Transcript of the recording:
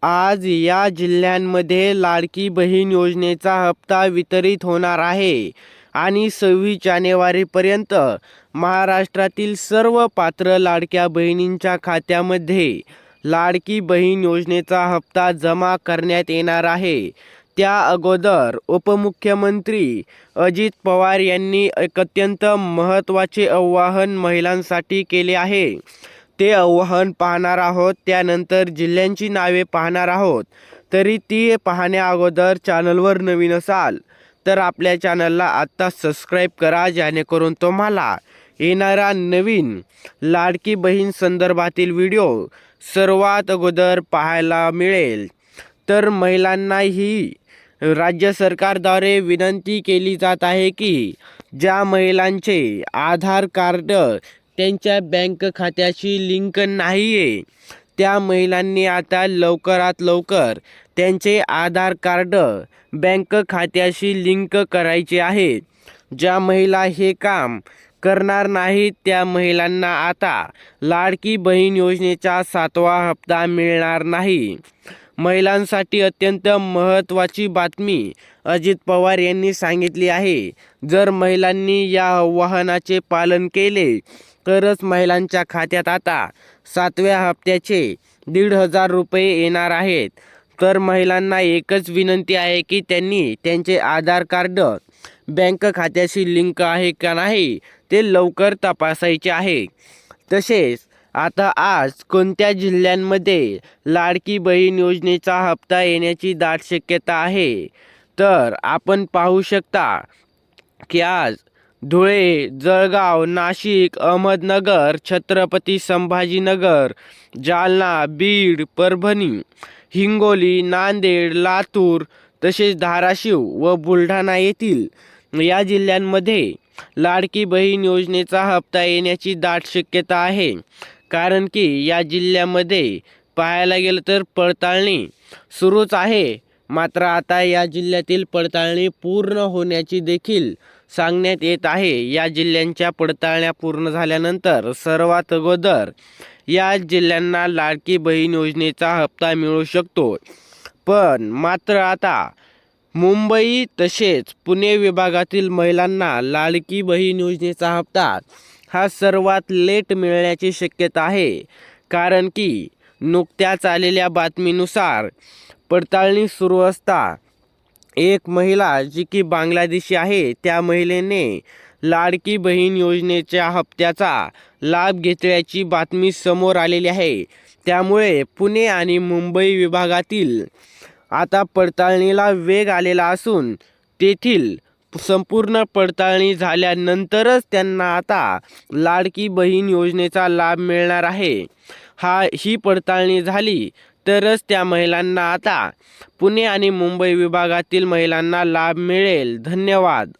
आज या जिल्ह्यांमध्ये लाडकी बहीण योजनेचा हप्ता वितरित होणार आहे आणि 26 जानेवारीपर्यंत महाराष्ट्रातील सर्व पात्र लाडक्या बहिणींच्या खात्यामध्ये लाडकी बहीण योजनेचा हप्ता जमा करण्यात येणार आहे। त्या अगोदर उपमुख्यमंत्री अजित पवार यांनी एक अत्यंत महत्त्वाचे आवाहन महिलांसाठी केले आहे। ते आवाहन पाहणार आहोत, त्यानंतर जिल्ह्यांची नावे पाहणार आहोत। तरी ती पाहण्या अगोदर चॅनलवर नवीन असाल तर आपल्या चॅनलला आत्ता सबस्क्राईब करा, जेणेकरून तुम्हाला येणारा नवीन लाडकी बहीण संदर्भातील व्हिडिओ सर्वात अगोदर पाहायला मिळेल। तर महिलांना ही राज्य सरकारद्वारे विनंती केली जात आहे की ज्या महिलांचे आधार कार्ड त्यांच्या बँक खात्याशी लिंक नाही आहे, त्या महिलांनी आता लवकरात लवकर त्यांचे आधार कार्ड बँक खात्याशी लिंक करायचे आहे। ज्या महिला हे काम करणार नाहीत त्या महिलांना आता लाडकी बहीण योजनेचा 7वा हप्ता मिळणार नाही। महिलांसाठी अत्यंत महत्त्वाची बातमी अजित पवार यांनी सांगितली आहे। जर महिलांनी या आवाहनाचे पालन केले तरच महिलांच्या खात्यात आता 7व्या हप्त्याचे 1,500 रुपये येणार आहेत। तर महिलांना एकच विनंती आहे की त्यांनी त्यांचे आधार कार्ड बँक खात्याशी लिंक आहे का नाही ते लवकर तपासायचे आहे। तसेच आता आज कोणत्या जिल्ह्यांमध्ये लाडकी बहीण योजनेचा हप्ता येण्याची दाट शक्यता आहे, तर आपण पाहू शकता की आज धुळे, जळगाव, नाशिक, अहमदनगर, छत्रपती संभाजीनगर, जालना, बीड, परभणी, हिंगोली, नांदेड, लातूर तसेच धाराशिव व बुलढाणा येथील या जिल्ह्यांमध्ये लाडकी बहीण योजनेचा हप्ता येण्याची दाट शक्यता आहे। कारण की या जिल्ह्यामध्ये पाहायला गेलं तर पडताळणी सुरूच आहे, मात्र आता या जिल्ह्यातील पडताळणी पूर्ण होण्याची देखील सांगण्यात येत आहे। या जिल्ह्यांच्या पडताळण्या पूर्ण झाल्यानंतर सर्वात अगोदर या जिल्ह्यांना लाडकी बहीण योजनेचा हप्ता मिळू शकतो। पण मात्र आता मुंबई तसेच पुणे विभागातील महिलांना लाडकी बहीण योजनेचा हप्ता हा सर्वात लेट मिळण्याची शक्यता आहे। कारण की नुकत्याच आलेल्या बातमीनुसार पडताळणी सुरू असता एक महिला जी की बांगलादेशी आहे, त्या महिलेने लाडकी बहीण योजनेच्या हप्त्याचा लाभ घेतल्याची बातमी समोर आलेली आहे। त्यामुळे पुणे आणि मुंबई विभागातील आता पडताळणीला वेग आलेला असून तेथील संपूर्ण पडताळणी झाल्यानंतरच त्यांना आता लाडकी बहीण योजनेचा लाभ मिळणार आहे। ही पडताळणी झाली तरच त्या महिलांना आता पुणे आणि मुंबई विभागातील महिलांना लाभ मिळेल। धन्यवाद।